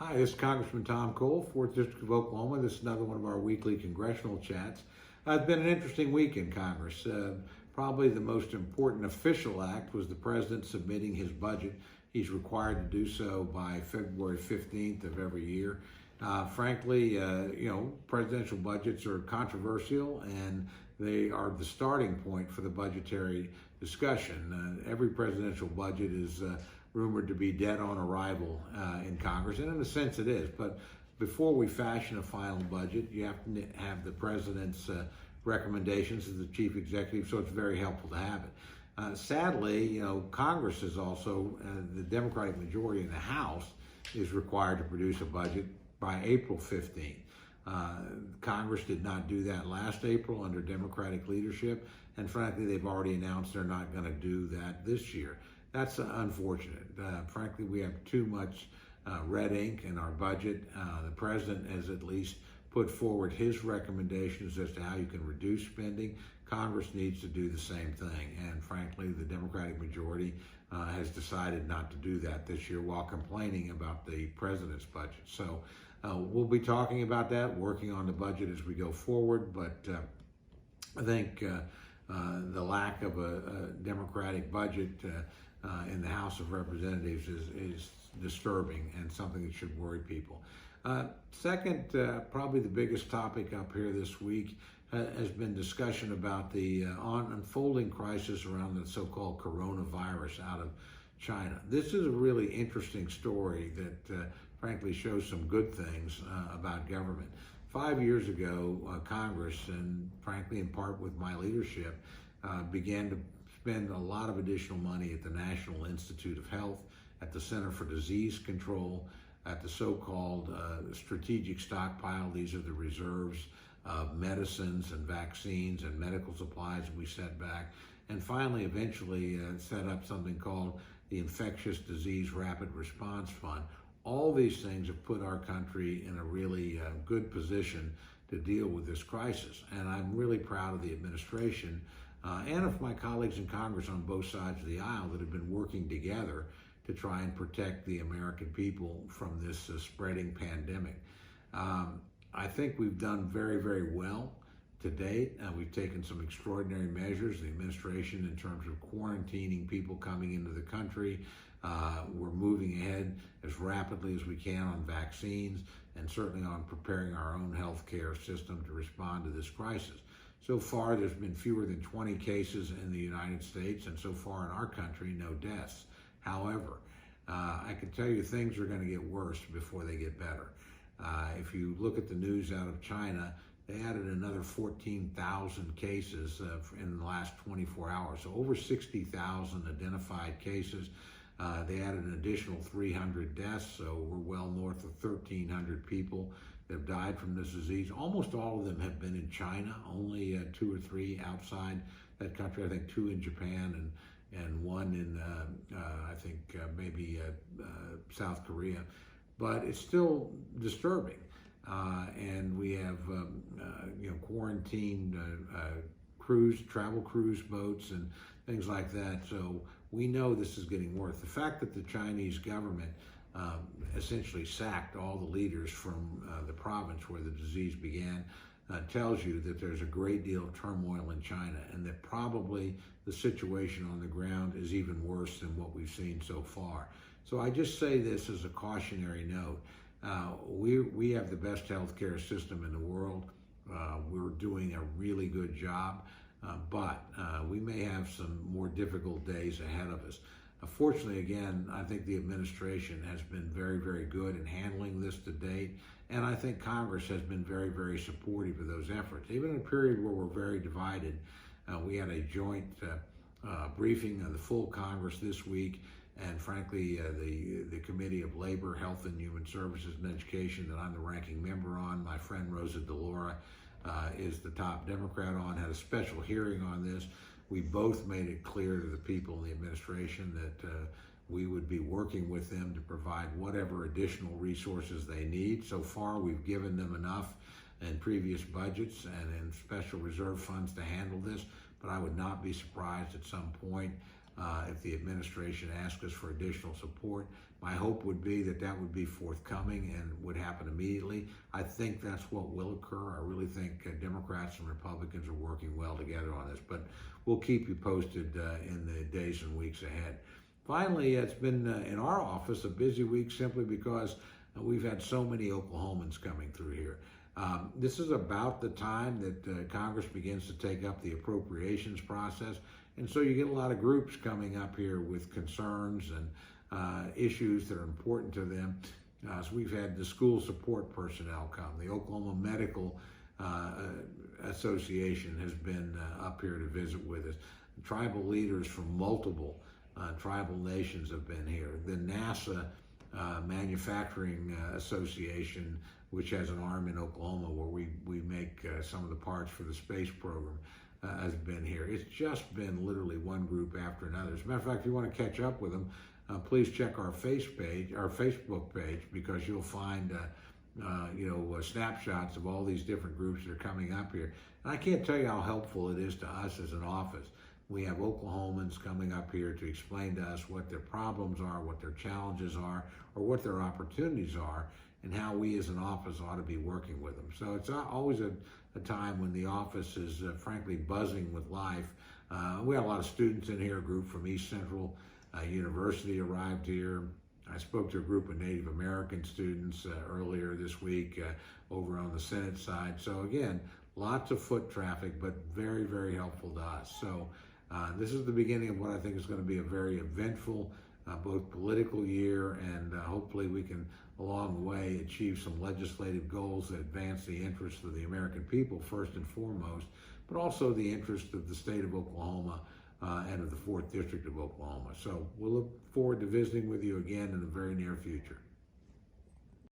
Hi, this is Congressman Tom Cole, 4th District of Oklahoma. This is another one of our weekly congressional chats. It's been an interesting week in Congress. Probably the most important official act was the president submitting his budget. He's required to do so by February 15th of every year. Frankly, presidential budgets are controversial and they are the starting point for the budgetary discussion. Every presidential budget is rumored to be dead on arrival in Congress, and in a sense it is. But before we fashion a final budget, you have to have the president's recommendations as the chief executive, so it's very helpful to have it. Sadly, Congress is also, the Democratic majority in the House is required to produce a budget by April 15th. Congress did not do that last April under Democratic leadership, and frankly, they've already announced they're not going to do that this year. That's unfortunate. Frankly, we have too much red ink in our budget. The president has at least put forward his recommendations as to how you can reduce spending. Congress needs to do the same thing. And frankly, the Democratic majority has decided not to do that this year while complaining about the president's budget. So we'll be talking about that, working on the budget as we go forward. But I think the lack of a Democratic budget in the House of Representatives is disturbing and something that should worry people. Second, probably the biggest topic up here this week has been discussion about the unfolding crisis around the so-called coronavirus out of China. This is a really interesting story that frankly shows some good things about government. 5 years ago, Congress, and frankly in part with my leadership, began to spend a lot of additional money at the National Institute of Health, at the Center for Disease Control, at the so-called strategic stockpile. These are the reserves of medicines and vaccines and medical supplies we set back. And finally, eventually set up something called the Infectious Disease Rapid Response Fund. All these things have put our country in a really good position to deal with this crisis. And I'm really proud of the administration and of my colleagues in Congress on both sides of the aisle that have been working together to try and protect the American people from this spreading pandemic. I think we've done very, very well to date. We've taken some extraordinary measures, the administration, in terms of quarantining people coming into the country. We're moving ahead as rapidly as we can on vaccines and certainly on preparing our own healthcare system to respond to this crisis. So far, there's been fewer than 20 cases in the United States, and so far in our country, no deaths. However, I can tell you things are going to get worse before they get better. If you look at the news out of China, they added another 14,000 cases in the last 24 hours. So over 60,000 identified cases. They added an additional 300 deaths, so we're well north of 1,300 people that have died from this disease. Almost all of them have been in China, only 2 or 3 outside that country. I think 2 in Japan and 1 in, maybe South Korea. But it's still disturbing. And we have, quarantined travel cruise boats and things like that. So we know this is getting worse. The fact that the Chinese government essentially sacked all the leaders from the province where the disease began tells you that there's a great deal of turmoil in China and that probably the situation on the ground is even worse than what we've seen so far. So I just say this as a cautionary note. We have the best healthcare system in the world. We're doing a really good job, but we may have some more difficult days ahead of us. Fortunately, again, I think the administration has been very, very good in handling this to date, and I think Congress has been very, very supportive of those efforts. Even in a period where we're very divided, we had a joint briefing of the full Congress this week, and frankly, the Committee of Labor, Health and Human Services and Education that I'm the ranking member on, my friend Rosa DeLaura is the top Democrat on, had a special hearing on this. We both made it clear to the people in the administration that we would be working with them to provide whatever additional resources they need. So far, we've given them enough in previous budgets and in special reserve funds to handle this, but I would not be surprised at some point if the administration asks us for additional support. My hope would be that that would be forthcoming and would happen immediately. I think that's what will occur. I really think Democrats and Republicans are working well together on this, but we'll keep you posted in the days and weeks ahead. Finally, it's been in our office a busy week simply because we've had so many Oklahomans coming through here. This is about the time that Congress begins to take up the appropriations process, and so you get a lot of groups coming up here with concerns and issues that are important to them. So we've had the school support personnel come. The Oklahoma Medical Association has been up here to visit with us. Tribal leaders from multiple tribal nations have been here. The NASA Manufacturing Association, which has an arm in Oklahoma where we make some of the parts for the space program, has been here. It's just been literally one group after another. As a matter of fact, if you want to catch up with them, please check our Facebook page, because you'll find snapshots of all these different groups that are coming up here. And I can't tell you how helpful it is to us as an office. We have Oklahomans coming up here to explain to us what their problems are, what their challenges are, or what their opportunities are, and how we as an office ought to be working with them. So it's always a time when the office is frankly buzzing with life. We have a lot of students in here. A group from East Central University arrived here. I spoke to a group of Native American students earlier this week over on the Senate side. So again, lots of foot traffic, but very, very helpful to us. So this is the beginning of what I think is going to be a very eventful, both political year, and hopefully we can, along the way, achieve some legislative goals that advance the interests of the American people first and foremost, but also the interest of the state of Oklahoma and of the 4th District of Oklahoma. So we'll look forward to visiting with you again in the very near future.